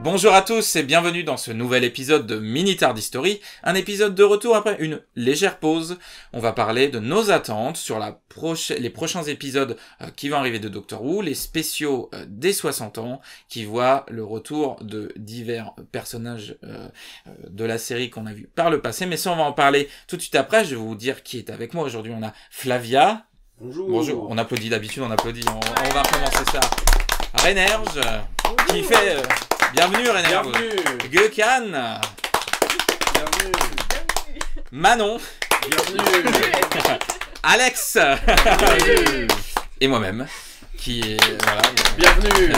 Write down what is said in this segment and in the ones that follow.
Bonjour à tous et bienvenue dans ce nouvel épisode de Mini Tard History, un épisode de retour après une légère pause. On va parler de nos attentes sur les prochains épisodes qui vont arriver de Doctor Who, les spéciaux des 60 ans qui voient le retour de divers personnages de la série qu'on a vu par le passé. Mais ça, on va en parler tout de suite après. Je vais vous dire qui est avec moi. Aujourd'hui, on a Flavia. Bonjour. Bonjour. On applaudit d'habitude, on applaudit. On va recommencer ça. Rénerge, qui fait... bienvenue Rénerge. Bienvenue. Gökhan. Bienvenue. Manon. Bienvenue. Alex. Bienvenue. Et moi-même, qui est... voilà. Bienvenue.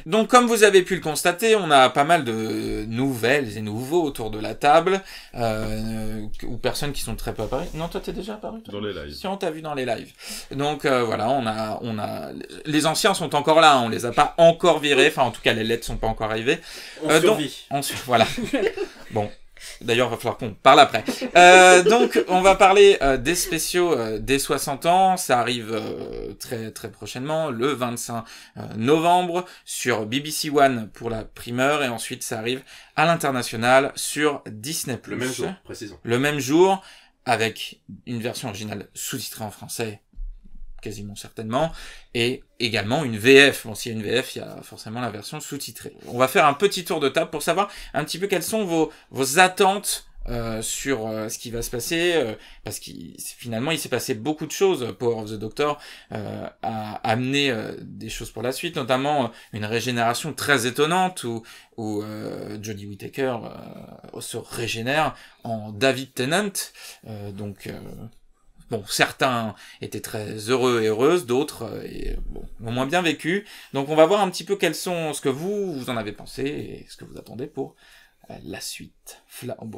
Donc, comme vous avez pu le constater, on a pas mal de nouvelles et nouveaux autour de la table, ou personnes qui sont très peu apparues. Non, toi, t'es déjà apparu, toi ? Dans les lives. Si, on t'a vu dans les lives. Donc, voilà, on a, les anciens sont encore là, on les a pas encore virés, enfin, en tout cas, les lettres sont pas encore arrivées. On survit. Voilà. Bon. D'ailleurs, il va falloir qu'on parle après. Donc, on va parler des spéciaux des 60 ans. Ça arrive très très prochainement, le 25 novembre, sur BBC One pour la primeur. Et ensuite, ça arrive à l'international sur Disney+. Le même jour, précisons. Le même jour, avec une version originale sous-titrée en français, quasiment certainement, et également une VF. Bon, s'il y a une VF, il y a forcément la version sous-titrée. On va faire un petit tour de table pour savoir un petit peu quelles sont vos attentes sur ce qui va se passer, parce que finalement il s'est passé beaucoup de choses. Power of the Doctor a amené des choses pour la suite, notamment une régénération très étonnante où Jodie Whittaker se régénère en David Tennant, bon, certains étaient très heureux et heureuses, d'autres ont moins bien vécu. Donc on va voir un petit peu ce que vous en avez pensé et ce que vous attendez pour la suite.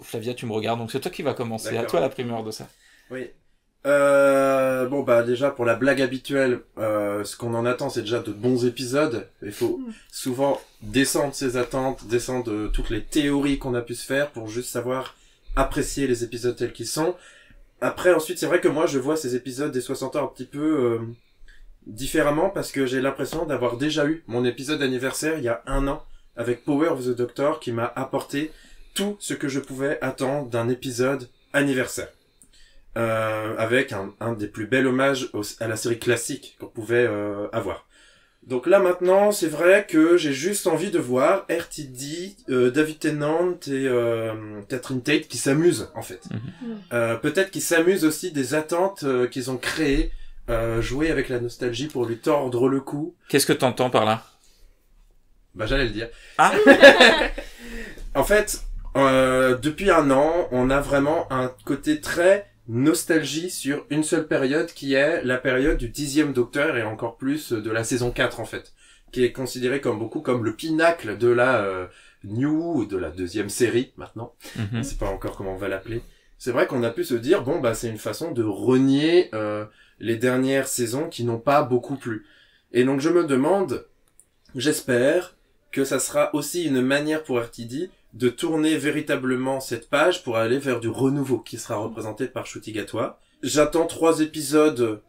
Flavia, tu me regardes, donc c'est toi qui va commencer. D'accord. À toi la primeur de ça. Oui. Bon, bah, déjà, pour la blague habituelle, ce qu'on en attend, c'est déjà de bons épisodes. Il faut souvent descendre ses attentes, descendre toutes les théories qu'on a pu se faire pour juste savoir apprécier les épisodes tels qu'ils sont. Après, ensuite, c'est vrai que moi, je vois ces épisodes des 60 ans un petit peu différemment parce que j'ai l'impression d'avoir déjà eu mon épisode anniversaire il y a 1 an avec Power of the Doctor qui m'a apporté tout ce que je pouvais attendre d'un épisode anniversaire. Avec un des plus bels hommages à la série classique qu'on pouvait avoir. Donc là maintenant, c'est vrai que j'ai juste envie de voir RTD, David Tennant et Catherine Tate qui s'amusent en fait. Peut-être qu'ils s'amusent aussi des attentes qu'ils ont créées, jouer avec la nostalgie pour lui tordre le cou. Qu'est-ce que t'entends par là? Bah j'allais le dire. Ah. En fait, depuis 1 an, on a vraiment un côté très nostalgie sur une seule période qui est la période du 10e Docteur et encore plus de la saison 4 en fait, qui est considérée comme le pinacle de la New, de la 2e série maintenant. On sait pas encore comment on va l'appeler. C'est vrai qu'on a pu se dire bon bah c'est une façon de renier les dernières saisons qui n'ont pas beaucoup plu. Et donc je me demande, j'espère que ça sera aussi une manière pour RTD de tourner véritablement cette page pour aller vers du renouveau qui sera représenté par Ncuti Gatwa. J'attends 3 épisodes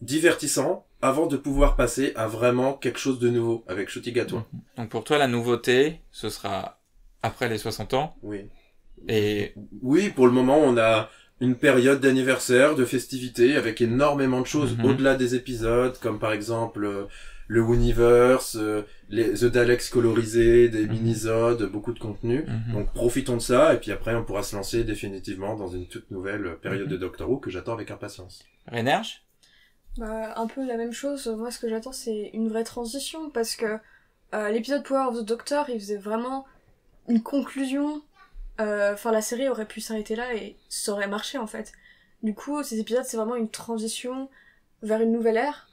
divertissants avant de pouvoir passer à vraiment quelque chose de nouveau avec Ncuti Gatwa. Donc pour toi, la nouveauté, ce sera après les 60 ans. Oui. Et oui, pour le moment, on a une période d'anniversaire, de festivités, avec énormément de choses au-delà des épisodes, comme par exemple le Universe, The Daleks colorisés, des minisodes, beaucoup de contenu. Donc profitons de ça, et puis après on pourra se lancer définitivement dans une toute nouvelle période de Doctor Who que j'attends avec impatience. Rénerge? Bah, un peu la même chose. Moi, ce que j'attends, c'est une vraie transition, parce que l'épisode Power of the Doctor, il faisait vraiment une conclusion. Enfin, la série aurait pu s'arrêter là et ça aurait marché, en fait. Du coup, ces épisodes, c'est vraiment une transition vers une nouvelle ère.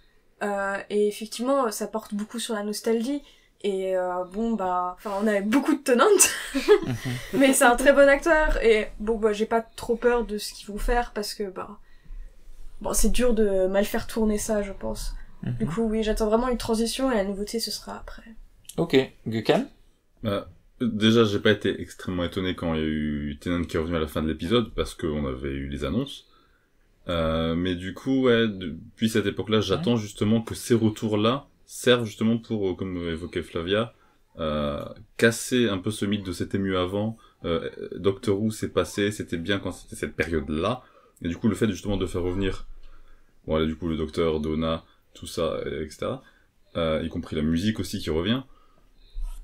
Et effectivement, ça porte beaucoup sur la nostalgie. Et bon, bah... Enfin, on avait beaucoup de Tennant. Mais c'est un très bon acteur. Et bon, bah, j'ai pas trop peur de ce qu'ils vont faire, parce que, bah... Bon, c'est dur de mal faire tourner ça, je pense. Du coup, oui, j'attends vraiment une transition, et la nouveauté, ce sera après. Ok. Gökhan? Déjà, j'ai pas été extrêmement étonné quand il y a eu Tennant qui est revenu à la fin de l'épisode, parce qu'on avait eu les annonces. Mais du coup, ouais, depuis cette époque-là, j'attends justement que ces retours-là servent justement pour, comme évoquait Flavia, casser un peu ce mythe de c'était mieux avant, Doctor Who s'est passé, c'était bien quand c'était cette période-là, et du coup le fait justement de faire revenir, voilà, du coup le Docteur, Donna, tout ça, etc., y compris la musique aussi qui revient,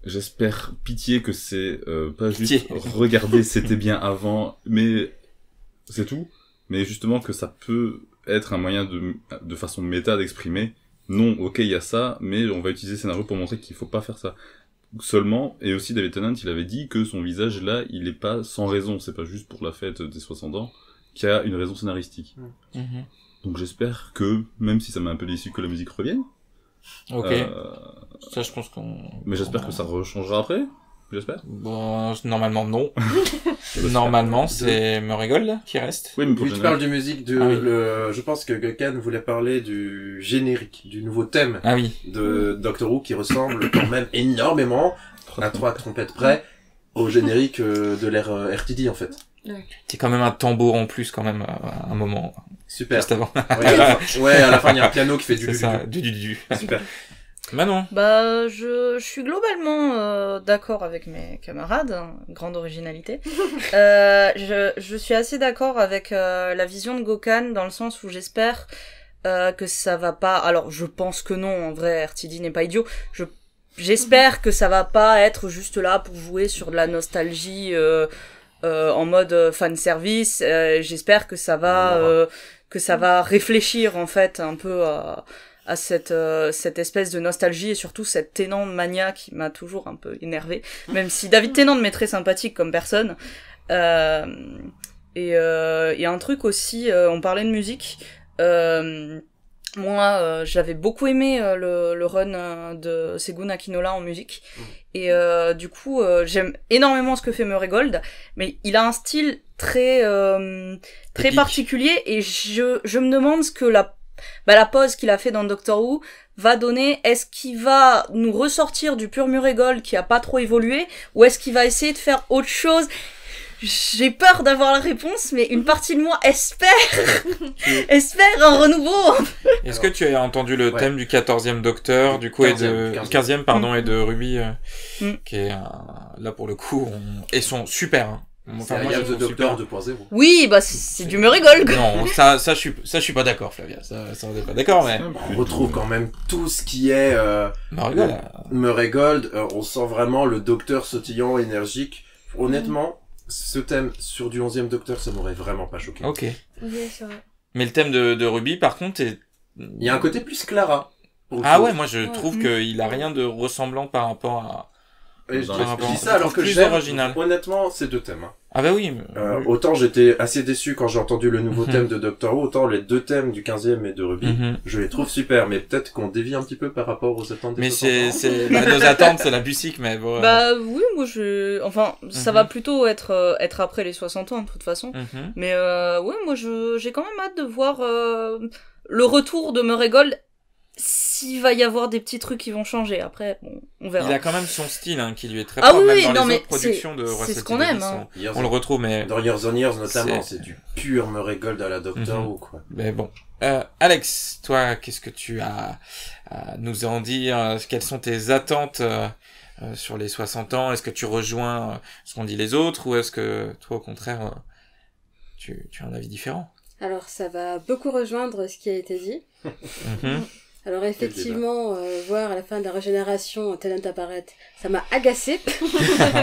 j'espère pitié que c'est pas juste regarder c'était bien avant, mais c'est tout, mais justement que ça peut être un moyen de façon méta d'exprimer, non, ok, il y a ça, mais on va utiliser le scénario pour montrer qu'il faut pas faire ça. Seulement, et aussi David Tennant, il avait dit que son visage là, il est pas sans raison, c'est pas juste pour la fête des 60 ans, qu'il y a une raison scénaristique. Donc j'espère que, même si ça m'a un peu déçu que la musique revienne, Ok. Ça, je pense qu'on... mais j'espère que ça rechangera après, j'espère. Bon, normalement, non. Normalement, c'est Murray Gold qui reste. Oui, mais pour Oui, tu parles de musique, je pense que Guncan voulait parler du générique, du nouveau thème Ah oui. de Doctor Who qui ressemble quand même énormément, à 3 trompettes près, au générique de l'ère RTD en fait. C'est quand même un tambour en plus quand même à un moment. Super. Juste avant. Ouais, à la fin il y a un piano qui fait du C'est ça, du. Super. Manon. Bah, je suis globalement d'accord avec mes camarades, hein, grande originalité. Je suis assez d'accord avec la vision de Gokhan dans le sens où j'espère que ça va pas. Alors, je pense que non, en vrai, RTD n'est pas idiot. J'espère que ça va pas être juste là pour jouer sur de la nostalgie en mode fan service. J'espère que ça va réfléchir en fait un peu à cette espèce de nostalgie et surtout cette Tennant mania qui m'a toujours un peu énervée, même si David Tennant m'est très sympathique comme personne. Et un truc aussi, on parlait de musique, moi j'avais beaucoup aimé le run de Segun Akinola en musique, et du coup j'aime énormément ce que fait Murray Gold, mais il a un style très particulier, et je me demande ce que la pause qu'il a fait dans Doctor Who va donner. Est-ce qu'il va nous ressortir du pur Murray Gold qui a pas trop évolué, ou est-ce qu'il va essayer de faire autre chose? J'ai peur d'avoir la réponse, mais une partie de moi espère un renouveau. Est-ce que tu as entendu le thème du 14e Docteur, du coup, 15e, pardon, et de Ruby, qui est, là pour le coup, et sont super, hein. Enfin, moi, The Doctor 2.0. Oui, bah, c'est du Murray Gold. Non, ça, je suis pas d'accord, Flavia. Ça, on est pas d'accord, mais. On retrouve quand même tout ce qui est, Murray Gold, on sent vraiment le Docteur sautillant, énergique. Honnêtement, ce thème sur du 11e Docteur, ça m'aurait vraiment pas choqué. Ok. Oui, c'est vrai. Mais le thème de Ruby, par contre, il y a un côté plus Clara. Ouais, moi, je trouve qu'il a rien de ressemblant par rapport à... Et je dis ça alors que j'aime honnêtement ces deux thèmes. Ah bah oui. Autant j'étais assez déçu quand j'ai entendu le nouveau thème de Doctor Who, autant les deux thèmes du 15e et de Ruby, je les trouve super, mais peut-être qu'on dévie un petit peu par rapport aux attentes des Mais nos attentes, c'est la musique, mais bon. Bah oui, moi ça va plutôt être après les 60 ans de toute façon. Mais ouais, moi j'ai quand même hâte de voir le retour de Murray Gold. S'il va y avoir des petits trucs qui vont changer, après, bon, on verra. Il a quand même son style, hein, qui lui est très propre, même dans les autres productions de c'est ce qu'on aime, hein. On le retrouve, mais... Dans Years on Years, notamment, c'est du pur Murray Gold à la Doctor Who, quoi. Mais bon. Alex, toi, qu'est-ce que tu as à nous en dire? Quelles sont tes attentes sur les 60 ans? Est-ce que tu rejoins ce qu'ont dit les autres, ou est-ce que, toi, au contraire, tu as un avis différent? Alors, ça va beaucoup rejoindre ce qui a été dit. Alors effectivement, voir à la fin de la régénération Tennant apparaître, ça m'a agacée.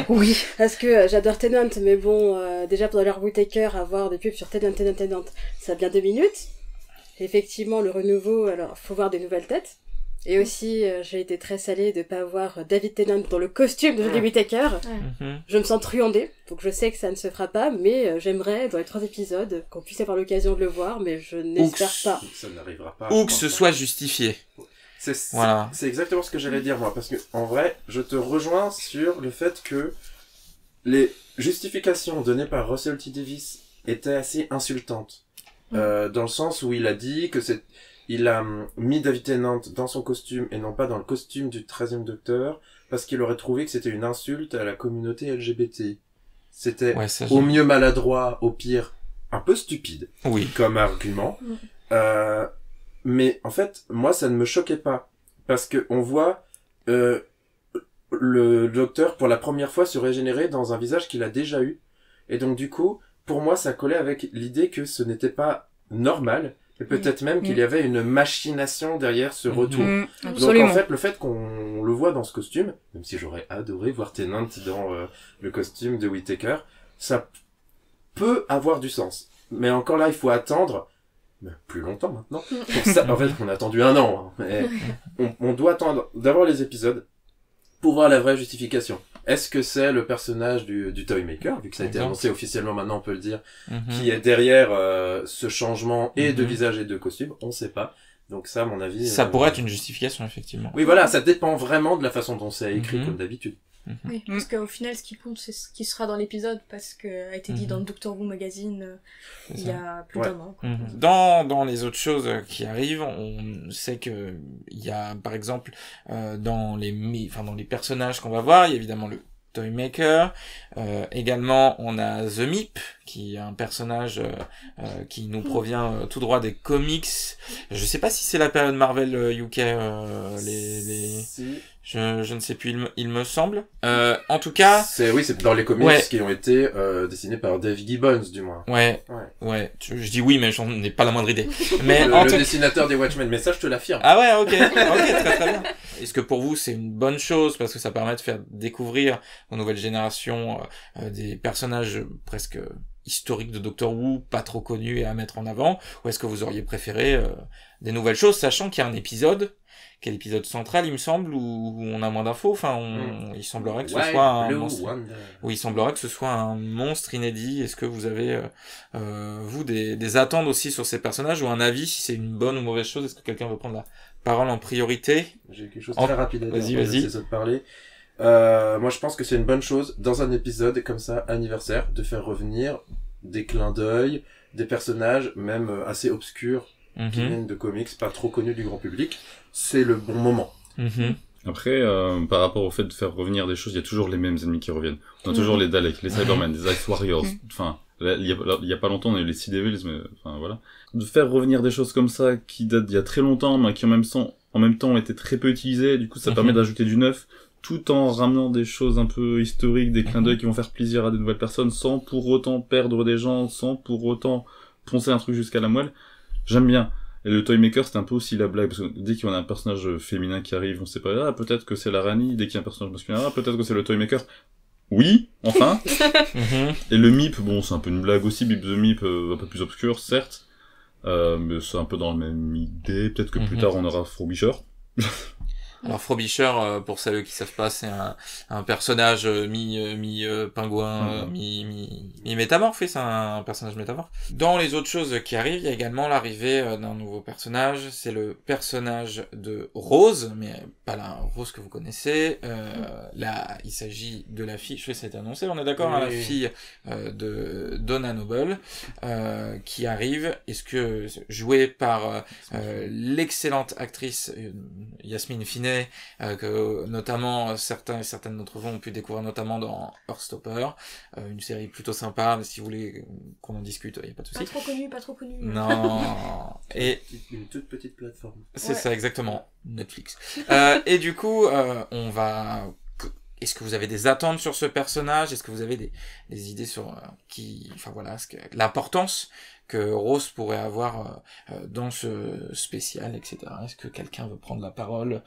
Oui. Parce que j'adore Tennant, mais bon, déjà pour leur Whittaker, avoir des pubs sur Tennant, ça a bien 2 minutes. Et effectivement, le renouveau, alors faut voir des nouvelles têtes. Et aussi, j'ai été très salée de pas avoir David Tennant dans le costume de Jodie Whittaker. Je me sens truandée, donc je sais que ça ne se fera pas, mais j'aimerais, dans les 3 épisodes, qu'on puisse avoir l'occasion de le voir, mais je n'espère pas. Ça n'arrivera pas. Ou que ce soit justifié. C'est exactement ce que j'allais dire, moi, parce que, en vrai, je te rejoins sur le fait que les justifications données par Russell T. Davies étaient assez insultantes. Dans le sens où il a dit que il a mis David Tennant dans son costume et non pas dans le costume du 13e Docteur parce qu'il aurait trouvé que c'était une insulte à la communauté LGBT. C'était au mieux maladroit, au pire un peu stupide comme argument. Mais en fait, moi ça ne me choquait pas parce que on voit le docteur, pour la première fois, se régénérer dans un visage qu'il a déjà eu. Et donc, du coup, pour moi, ça collait avec l'idée que ce n'était pas normal, et peut-être même qu'il y avait une machination derrière ce retour. Donc, en fait, le fait qu'on le voit dans ce costume, même si j'aurais adoré voir Tennant dans le costume de Whittaker, ça peut avoir du sens. Mais encore là, il faut attendre plus longtemps maintenant. Pour ça, en fait, on a attendu 1 an. Hein, mais on doit attendre d'avoir les épisodes pour voir la vraie justification. Est-ce que c'est le personnage du Toymaker, vu que ça a été annoncé officiellement maintenant, on peut le dire, qui est derrière ce changement et de visage et de costume? On sait pas. Donc ça, à mon avis... Ça pourrait être une justification, effectivement. Oui, voilà, ça dépend vraiment de la façon dont c'est écrit, comme d'habitude. Oui, parce qu'au final, ce qui compte, c'est ce qui sera dans l'épisode, parce que a été dit dans le Doctor Who magazine il y a plus d'un an. Dans les autres choses qui arrivent, on sait que il y a, par exemple, dans les personnages qu'on va voir, il y a évidemment le Toymaker, également on a The Meep, qui est un personnage qui nous provient tout droit des comics. Je sais pas si c'est la période Marvel UK, je ne sais plus, il me semble. En tout cas... C'est dans les comics qui ont été dessinés par Dave Gibbons, du moins. Ouais. Je dis oui, mais j'en ai pas la moindre idée. Mais le dessinateur des Watchmen, mais ça, je te l'affirme. Ah ouais, ok, très très bien. Est-ce que pour vous, c'est une bonne chose, parce que ça permet de faire découvrir aux nouvelles générations des personnages presque historiques de Doctor Who, pas trop connus et à mettre en avant, ou est-ce que vous auriez préféré des nouvelles choses, sachant qu'il y a un épisode, qui est l'épisode central, il me semble, où on a moins d'infos. Enfin, il semblerait que ce soit un monstre. Oui, il semblerait que ce soit un monstre inédit. Est-ce que vous avez, vous, des attentes aussi sur ces personnages, ou un avis, si c'est une bonne ou mauvaise chose? Est-ce que quelqu'un veut prendre la parole en priorité? J'ai quelque chose de très rapide à dire. Vas-y. De parler. Moi, je pense que c'est une bonne chose, dans un épisode comme ça, anniversaire, de faire revenir des clins d'œil, des personnages, même assez obscurs, qui viennent de comics pas trop connus du grand public. C'est le bon moment. Après, par rapport au fait de faire revenir des choses, il y a toujours les mêmes ennemis qui reviennent. On a toujours les Daleks, les Cybermen, les Ice Warriors. Enfin, il y a pas longtemps, on a eu les Sea Devils, mais enfin voilà. De faire revenir des choses comme ça qui datent d'il y a très longtemps, mais qui en même temps ont été très peu utilisées. Du coup, ça permet d'ajouter du neuf, tout en ramenant des choses un peu historiques, des clins d'œil qui vont faire plaisir à des nouvelles personnes, sans pour autant perdre des gens, sans pour autant poncer un truc jusqu'à la moelle. J'aime bien. Et le Toymaker, c'est un peu aussi la blague, parce que dès qu'il y a un personnage féminin qui arrive, on sait pas, peut-être que c'est la Rani, dès qu'il y a un personnage masculin, peut-être que c'est le Toymaker. Oui, enfin. Et le Meep, bon, c'est un peu une blague aussi, Beep the Meep, un peu plus obscur, certes, mais c'est un peu dans la même idée, peut-être que plus tard on aura Frobisher. Alors Frobisher, pour celles qui savent pas, c'est un personnage mi-pingouin, mi-métamorphe, c'est un personnage métamorphe. Dans les autres choses qui arrivent, il y a également l'arrivée d'un nouveau personnage, c'est le personnage de Rose, mais pas la Rose que vous connaissez. Là, il s'agit de la fille, je sais que ça a été annoncé, on est d'accord, la fille de Donna Noble, qui arrive, jouée par l'excellente actrice Yasmine Finet, que notamment certains et certaines d'entre vous ont pu découvrir notamment dans Heartstopper, une série plutôt sympa, mais si vous voulez qu'on en discute, il n'y a pas de souci. Pas trop connu. Non. Et une toute petite plateforme. C'est ça, exactement. Netflix. Et du coup, on va... Est-ce que vous avez des attentes sur ce personnage? Est-ce que vous avez des idées sur l'importance que Rose pourrait avoir dans ce spécial, etc. Est-ce que quelqu'un veut prendre la parole?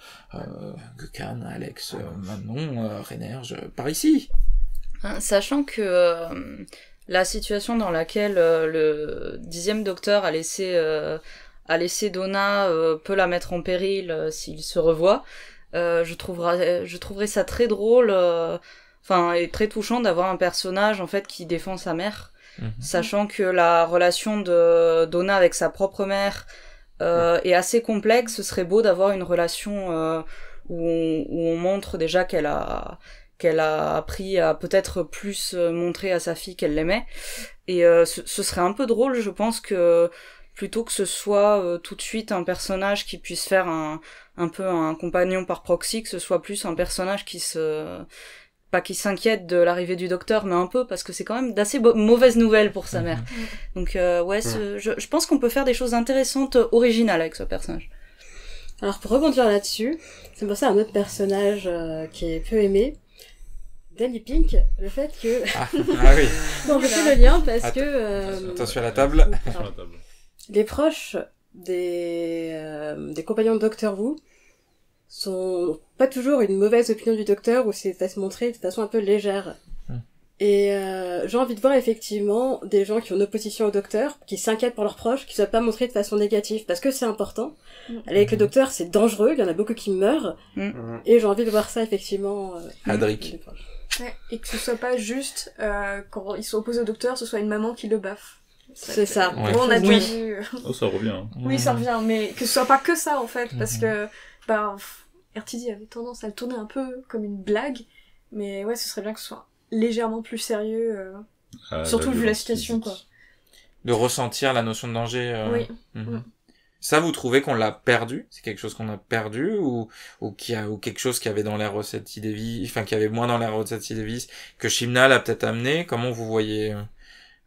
Gökhan, Alex, Manon, Rainer, par ici. Sachant que la situation dans laquelle le 10e docteur a laissé Donna peut la mettre en péril s'il se revoit, je trouverais ça très drôle, et très touchant d'avoir un personnage en fait qui défend sa mère. Sachant que la relation de Donna avec sa propre mère est assez complexe, ce serait beau d'avoir une relation où on montre déjà qu'elle a appris à peut-être plus montrer à sa fille qu'elle l'aimait. Et ce serait un peu drôle, je pense, que plutôt que ce soit tout de suite un personnage qui puisse faire un peu un compagnon par proxy, que ce soit plus un personnage pas qui s'inquiète de l'arrivée du docteur, mais un peu, parce que c'est quand même d'assez mauvaises nouvelles pour sa mère. Donc je pense qu'on peut faire des choses intéressantes, originales avec ce personnage. Alors pour rebondir là-dessus, c'est pour ça un autre personnage qui est peu aimé, Danny Pink, le fait que... Ah oui. Non, je fais le lien parce que... Attention à la table. Sur la table. Les proches des compagnons de Doctor Who sont pas toujours une mauvaise opinion du docteur, ou c'est à se montrer de façon un peu légère. Et j'ai envie de voir effectivement des gens qui ont une opposition au docteur, qui s'inquiètent pour leurs proches, qui ne soient pas montrés de façon négative, parce que c'est important. Avec le docteur, c'est dangereux, il y en a beaucoup qui meurent, et j'ai envie de voir ça effectivement. Adric. Ouais, et que ce soit pas juste quand ils sont opposés au docteur, ce soit une maman qui le baffe. C'est ça. Ouais. Bon, on a Oui. déjà vu. Oh, ça revient. Hein. Oui, ça revient, mais que ce soit pas que ça en fait, parce que RTD avait tendance à le tourner un peu comme une blague, mais ouais, ce serait bien que ce soit légèrement plus sérieux, surtout vu la situation, quoi. De ressentir la notion de danger. Oui. Ça, vous trouvez qu'on l'a perdu? C'est quelque chose qu'on a perdu ou quelque chose qui avait dans l'air Rossetti Davis, enfin qui avait moins dans l'air Rossetti Davis que Chibnall a peut-être amené? Comment vous voyez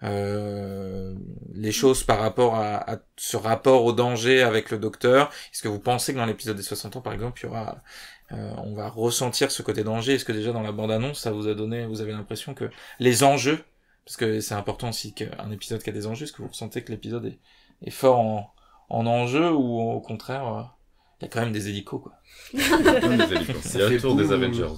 les choses par rapport à ce rapport au danger avec le docteur? Est-ce que vous pensez que dans l'épisode des 60 ans, par exemple, il y aura on va ressentir ce côté danger? Est-ce que déjà dans la bande-annonce, ça vous a donné, vous avez l'impression que les enjeux, parce que c'est important aussi qu'un épisode qui a des enjeux, est-ce que vous ressentez que l'épisode est fort en enjeu, ou au contraire, il y a quand même des hélicos, quoi? Il y a le tour des Avengers.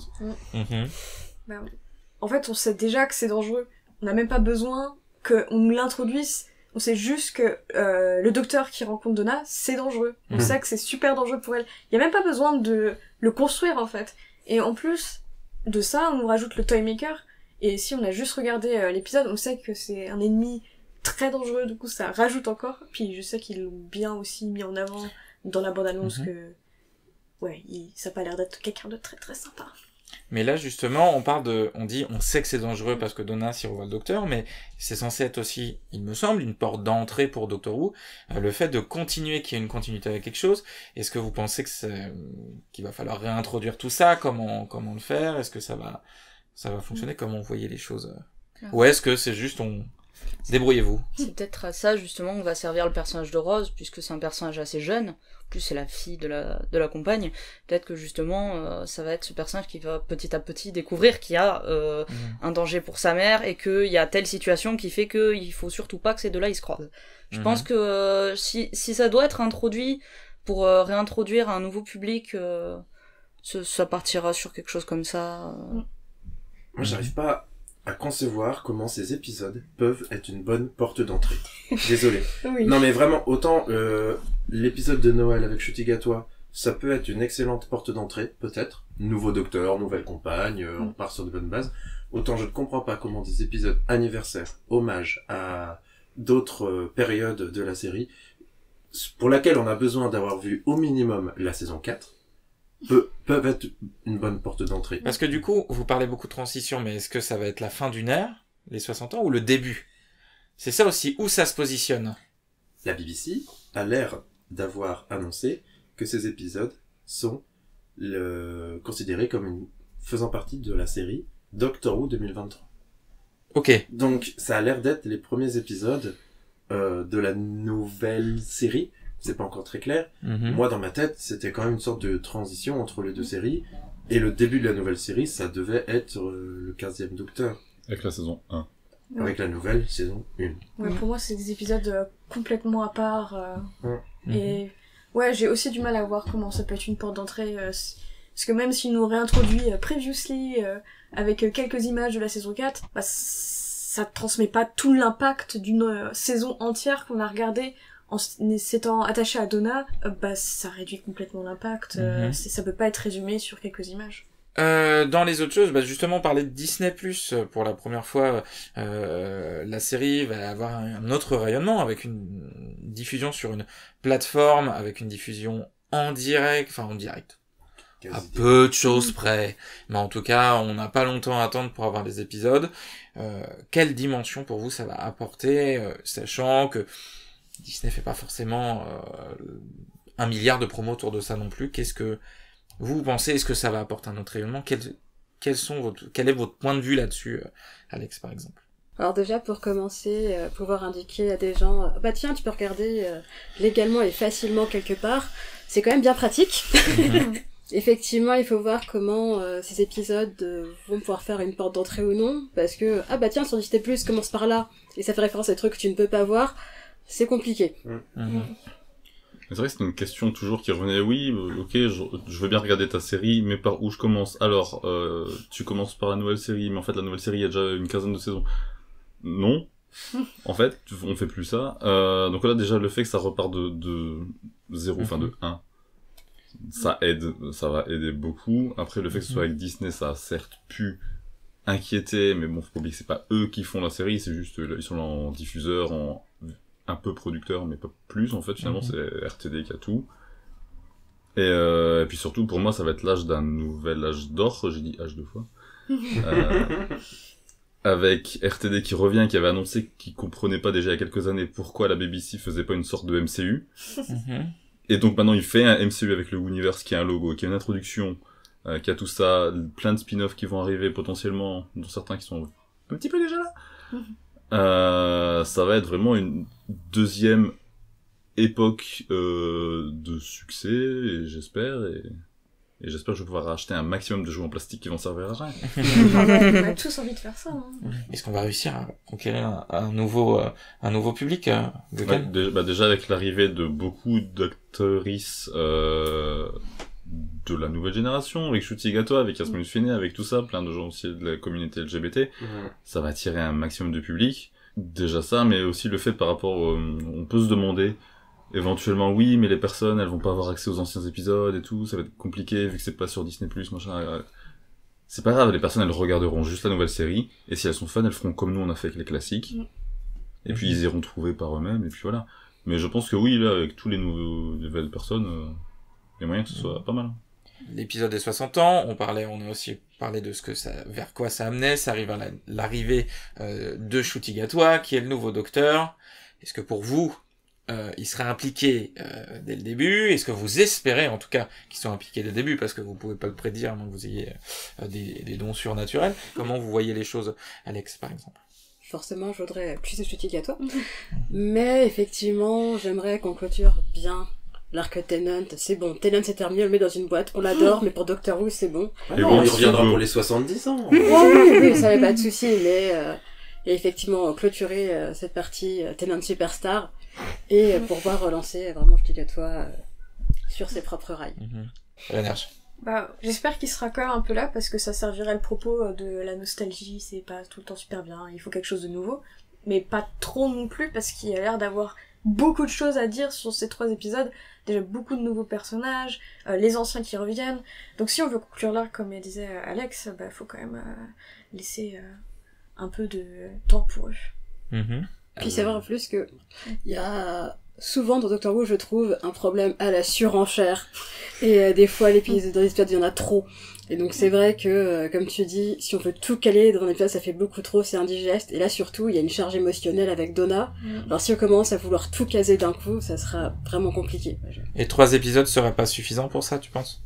En fait, on sait déjà que c'est dangereux. On n'a même pas besoin qu'on nous l'introduise. On sait juste que le docteur qui rencontre Donna, c'est dangereux. On sait que c'est super dangereux pour elle. Il y a même pas besoin de le construire, en fait. Et en plus de ça, on nous rajoute le Toymaker. Et si on a juste regardé l'épisode, on sait que c'est un ennemi très dangereux. Du coup, ça rajoute encore. Puis je sais qu'ils l'ont bien aussi mis en avant dans la bande-annonce que... Ouais, ça a pas l'air d'être quelqu'un de très très sympa. Mais là, justement, on sait que c'est dangereux parce que Donna s'y revoit le docteur, mais c'est censé être aussi, il me semble, une porte d'entrée pour Doctor Who, le fait de continuer, qu'il y ait une continuité avec quelque chose. Est-ce que vous pensez qu'il va falloir réintroduire tout ça? Comment le faire? Est-ce que ça va fonctionner? Comment vous voyez les choses? Ou est-ce que c'est juste, débrouillez-vous? C'est peut-être à ça, justement, on va servir le personnage de Rose, puisque c'est un personnage assez jeune. En plus, c'est la fille de la compagne. Peut-être que, justement, ça va être ce personnage qui va petit à petit découvrir qu'il y a un danger pour sa mère, et qu'il y a telle situation qui fait qu'il faut surtout pas que ces deux-là, ils se croisent. Je pense que si ça doit être introduit pour réintroduire un nouveau public, ça partira sur quelque chose comme ça. Moi, j'arrive pas à concevoir comment ces épisodes peuvent être une bonne porte d'entrée. Désolé. Oui. Non, mais vraiment, autant l'épisode de Noël avec Chutigatois, ça peut être une excellente porte d'entrée, peut-être. Nouveau docteur, nouvelle compagne, on part sur de bonnes bases. Autant je ne comprends pas comment des épisodes anniversaires, hommage à d'autres périodes de la série, pour laquelle on a besoin d'avoir vu au minimum la saison 4, peuvent être une bonne porte d'entrée. Parce que du coup, vous parlez beaucoup de transition, mais est-ce que ça va être la fin d'une ère, les 60 ans, ou le début? C'est ça aussi, où ça se positionne? La BBC a l'air d'avoir annoncé que ces épisodes sont considérés comme faisant partie de la série Doctor Who 2023. Ok. Donc ça a l'air d'être les premiers épisodes de la nouvelle série. C'est pas encore très clair. Moi, dans ma tête, c'était quand même une sorte de transition entre les deux séries. Et le début de la nouvelle série, ça devait être le 15e Docteur. Avec la saison 1. Avec la nouvelle saison 1. Ouais, pour moi, c'est des épisodes complètement à part. Et ouais, j'ai aussi du mal à voir comment ça peut être une porte d'entrée. Parce que même s'ils nous réintroduit previously avec quelques images de la saison 4, bah, ça transmet pas tout l'impact d'une saison entière qu'on a regardée. En s'étant attaché à Donna, bah ça réduit complètement l'impact. Ça peut pas être résumé sur quelques images. Dans les autres choses, bah justement, on parlait de Disney+. Pour la première fois, la série va avoir un autre rayonnement, avec une diffusion sur une plateforme, avec une diffusion en direct, à peu de choses près. Mais en tout cas, on n'a pas longtemps à attendre pour avoir les épisodes. Quelle dimension pour vous ça va apporter, sachant que Disney fait pas forcément 1 milliard de promos autour de ça non plus. Qu'est-ce que vous pensez? Est-ce que ça va apporter un autre rayonnement? Quel est votre point de vue là-dessus, Alex, par exemple? Alors déjà, pour commencer, pouvoir indiquer à des gens, bah tiens, tu peux regarder légalement et facilement quelque part, c'est quand même bien pratique. Effectivement, il faut voir comment ces épisodes vont pouvoir faire une porte d'entrée ou non, parce que, ah bah tiens, sur Disney+, commence par là, et ça fait référence à des trucs que tu ne peux pas voir, c'est compliqué. C'est vrai que c'est une question toujours qui revenait, oui, ok, je veux bien regarder ta série, mais par où je commence? Alors, tu commences par la nouvelle série, mais en fait la nouvelle série il y a déjà une quinzaine de saisons. Non, en fait, on fait plus ça. Donc là déjà le fait que ça repart de 0, enfin de 1, ça aide, ça va aider beaucoup. Après le fait que ce soit avec Disney, ça a certes pu inquiéter, mais bon, faut pas oublier que c'est pas eux qui font la série, c'est juste, ils sont là en diffuseur, un peu producteur, mais pas plus, en fait, finalement, c'est RTD qui a tout. Et puis surtout, pour moi, ça va être l'âge d'un nouvel âge d'or, j'ai dit âge 2 fois. Avec RTD qui revient, qui avait annoncé qu'il comprenait pas déjà il y a quelques années pourquoi la BBC faisait pas une sorte de MCU. Et donc maintenant, il fait un MCU avec le Universe qui a un logo, qui a une introduction, qui a tout ça, plein de spin-offs qui vont arriver potentiellement, dont certains qui sont un petit peu déjà là. Ça va être vraiment une deuxième époque de succès, et j'espère, et j'espère que je vais pouvoir racheter un maximum de jouets en plastique qui vont servir à rien. On a tous envie de faire ça. Hein. Est-ce qu'on va réussir à conquérir un nouveau public ouais, déjà avec l'arrivée de beaucoup d'actrices de la nouvelle génération, avec Ncuti Gatwa, avec Yasmine Finet, avec tout ça, plein de gens aussi de la communauté LGBT, ça va attirer un maximum de public. Déjà ça, mais aussi le fait par rapport on peut se demander éventuellement, oui, mais les personnes, elles vont pas avoir accès aux anciens épisodes et tout, ça va être compliqué vu que c'est pas sur Disney+, machin. C'est pas grave, les personnes, elles regarderont juste la nouvelle série, et si elles sont fans, elles feront comme nous on a fait avec les classiques. Et puis ils iront trouver par eux-mêmes, et puis voilà. Mais je pense que oui, là, avec tous les nouvelles personnes, il y a moyen que ce soit pas mal. L'épisode des 60 ans, on a aussi parlé de vers quoi ça amenait, ça arrive à l'arrivée de Ncuti Gatwa, qui est le nouveau docteur. Est-ce que pour vous, il serait impliqué dès le début? Est-ce que vous espérez, en tout cas, qu'ils soient impliqués dès le début, parce que vous pouvez pas le prédire, à moins que vous ayez des dons surnaturels? Comment vous voyez les choses, Alex, par exemple? Forcément, je voudrais plus de Ncuti Gatwa. Mais effectivement, j'aimerais qu'on clôture bien l'arc Tennant. C'est bon, Tennant c'est terminé, on le met dans une boîte, on l'adore, mais pour Doctor Who, c'est bon. Ah non, il reviendra pour les 70 ans. Oui, ça n'avait pas de souci, mais et effectivement, clôturer cette partie Tennant Superstar, et pouvoir relancer vraiment Ncuti Gatwa sur ses propres rails. Bah, j'espère qu'il sera quand même un peu là, parce que ça servirait le propos de la nostalgie, c'est pas tout le temps super bien, il faut quelque chose de nouveau, mais pas trop non plus, parce qu'il a l'air d'avoir beaucoup de choses à dire sur ces 3 épisodes, déjà beaucoup de nouveaux personnages, les anciens qui reviennent, donc si on veut conclure là, comme disait Alex, bah faut quand même laisser un peu de temps pour eux. Puis c'est vrai en plus que il y a souvent dans Doctor Who, je trouve, un problème à la surenchère, et des fois dans l'épisode il y en a trop. Et donc c'est vrai que, comme tu dis, si on veut tout caler dans un épisode, ça fait beaucoup trop, c'est indigeste. Et là surtout, il y a une charge émotionnelle avec Donna. Alors si on commence à vouloir tout caser d'un coup, ça sera vraiment compliqué. Et 3 épisodes seraient pas suffisants pour ça, tu penses?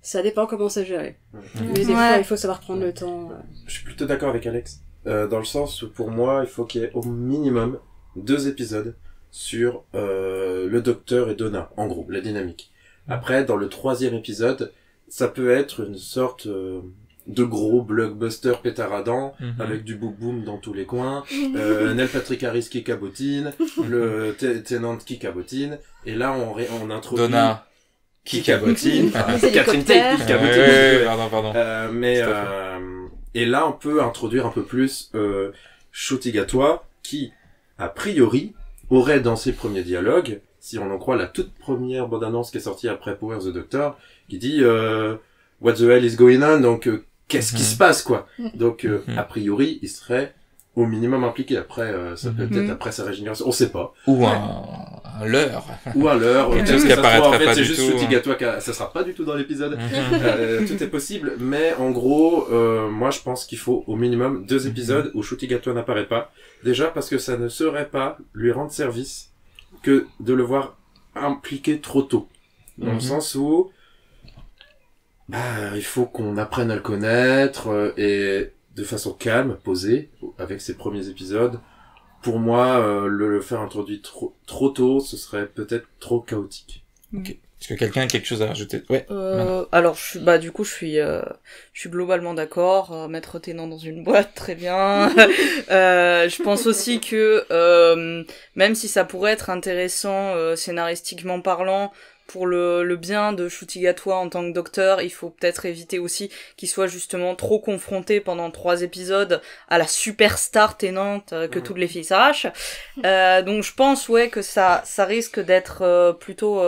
Ça dépend comment c'est géré. Mais des fois, il faut savoir prendre le temps. Je suis plutôt d'accord avec Alex. Dans le sens où, pour moi, il faut qu'il y ait au minimum 2 épisodes sur le Docteur et Donna, en gros, la dynamique. Après, dans le 3e épisode, ça peut être une sorte de gros blockbuster pétaradant, avec du boum-boum dans tous les coins, Neil Patrick Harris qui cabotine, le Tennant qui cabotine, et là on introduit... Donna qui cabotine. Catherine Tate qui cabotine. Pardon. Et là on peut introduire un peu plus Ncuti Gatwa, qui, a priori, aurait dans ses premiers dialogues, si on en croit la toute première bande-annonce qui est sortie après Power the Doctor, qui dit What the hell is going on? Donc qu'est-ce qui se passe, quoi? Donc a priori, il serait au minimum impliqué. Après, ça peut être après sa régénération, on sait pas. Ou un leurre. Ou un leurre. Quelque chose qui apparaîtrait en fait, pas c'est du juste tout. Ncuti Gatwa, ça sera pas du tout dans l'épisode. Tout est possible, mais en gros, moi je pense qu'il faut au minimum 2 épisodes où Ncuti Gatwa n'apparaît pas. Déjà parce que ça ne serait pas lui rendre service que de le voir impliqué trop tôt. Dans le sens où il faut qu'on apprenne à le connaître, et de façon calme, posée, avec ses premiers épisodes. Pour moi, le faire introduire trop tôt, ce serait peut-être trop chaotique. Ok. Est-ce que quelqu'un a quelque chose à rajouter? Ouais. Alors, je suis globalement d'accord. Mettre Tennant dans une boîte, très bien. Je pense aussi que même si ça pourrait être intéressant scénaristiquement parlant, pour le bien de Ncuti Gatwa en tant que docteur, il faut peut-être éviter aussi qu'il soit justement trop confronté pendant 3 épisodes à la superstar Tennant que toutes les filles s'arrachent. Donc je pense que ça risque d'être plutôt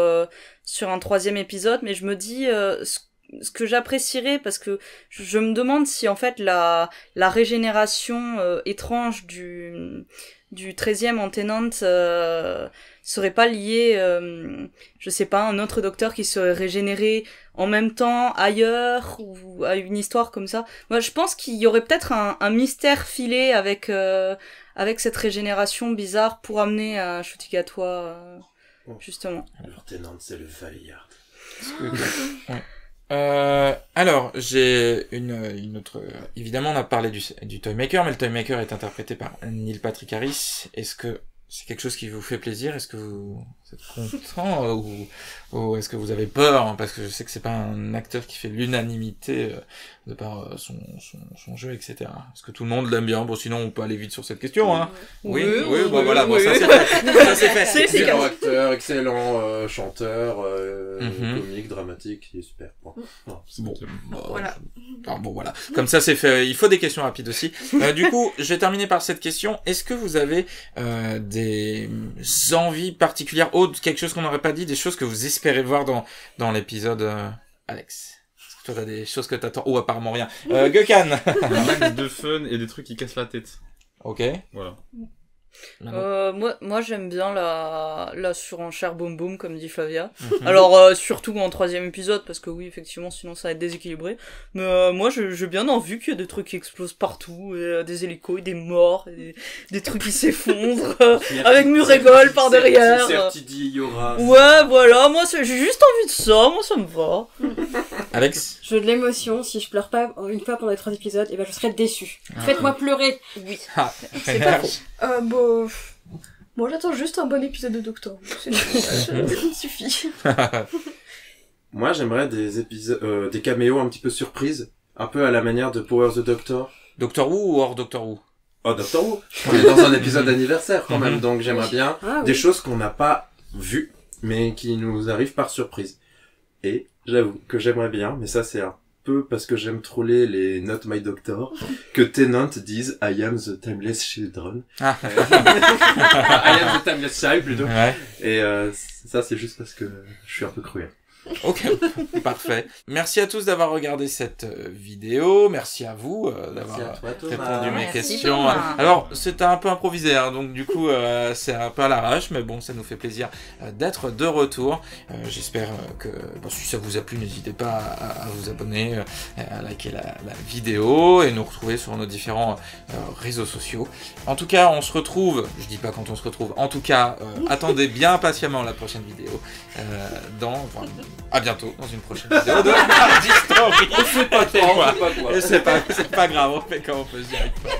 sur un 3e épisode, mais je me dis ce que j'apprécierais, parce que je me demande si en fait la régénération étrange du 13e en Tennant serait pas lié, je sais pas, un autre docteur qui serait régénéré en même temps ailleurs, ou à une histoire comme ça. Moi, je pense qu'il y aurait peut-être un mystère filé avec cette régénération bizarre pour amener à Ncuti Gatwa, justement. Alors Tennant, c'est le Valeyard. Ouais. Alors, j'ai une autre... évidemment, on a parlé du Toymaker, mais le Toymaker est interprété par Neil Patrick Harris. Est-ce que c'est quelque chose qui vous fait plaisir? Est-ce que vous êtes content ou est-ce que vous avez peur? Parce que je sais que c'est pas un acteur qui fait l'unanimité de par son jeu, etc. Est-ce que tout le monde l'aime bien? Bon, sinon on peut aller vite sur cette question, hein. Oui, bon, voilà, bon, ça c'est fait. Ça c'est fait. Excellent acteur, excellent chanteur, comique, dramatique, il est super. Bon, voilà. Comme ça c'est fait. Il faut des questions rapides aussi. Du coup, je vais terminer par cette question. Est-ce que vous avez des envies particulières, autres, quelque chose qu'on n'aurait pas dit, des choses que vous espérez voir dans l'épisode, Alex? Est-ce que toi t'as des choses que t'attends? Oh, apparemment rien. Gökhan. Un max de fun et des trucs qui cassent la tête. Ok. Voilà. Moi j'aime bien la surenchère boum boum, comme dit Flavia. Alors surtout en 3e épisode, parce que oui, effectivement, sinon ça va être déséquilibré. Mais moi j'ai bien envie qu'il y ait des trucs qui explosent partout, et, des hélicos, et des morts, et des trucs qui s'effondrent, avec Murégol par derrière. Ouais, voilà, moi j'ai juste envie de ça, moi ça me va. Alex? Je veux de l'émotion, si je pleure pas une fois pendant les 3 épisodes, et ben je serais déçue. Faites-moi pleurer. Oui. C'est pas faux. Moi j'attends juste un bon épisode de Doctor Who. Ça me suffit. Moi j'aimerais des épisodes, des caméos un petit peu surprises, un peu à la manière de Power the Doctor. Doctor Who ou hors Doctor Who? Oh, Doctor Who. On est dans un épisode anniversaire quand même, donc j'aimerais bien des choses qu'on n'a pas vues, mais qui nous arrivent par surprise. Et j'avoue que j'aimerais bien, mais ça c'est un peu parce que j'aime troller les Not My Doctor, que Tennant dise I am the timeless children. I am the timeless child plutôt. Ouais. Et ça c'est juste parce que je suis un peu cruel. Ok, parfait. Merci à tous d'avoir regardé cette vidéo. Merci à vous d'avoir répondu à mes questions. Thomas. Alors, c'était un peu improvisé, hein, donc du coup, c'est un peu à l'arrache, mais bon, ça nous fait plaisir d'être de retour. J'espère que si ça vous a plu, n'hésitez pas à vous abonner, à liker la vidéo et nous retrouver sur nos différents réseaux sociaux. En tout cas, on se retrouve, je dis pas quand on se retrouve, en tout cas, attendez bien patiemment la prochaine vidéo. À bientôt dans une prochaine vidéo de Mardi Story. On sait pas trop, on sait pas quoi. C'est pas grave, on fait comme on peut, j'y arrive pas.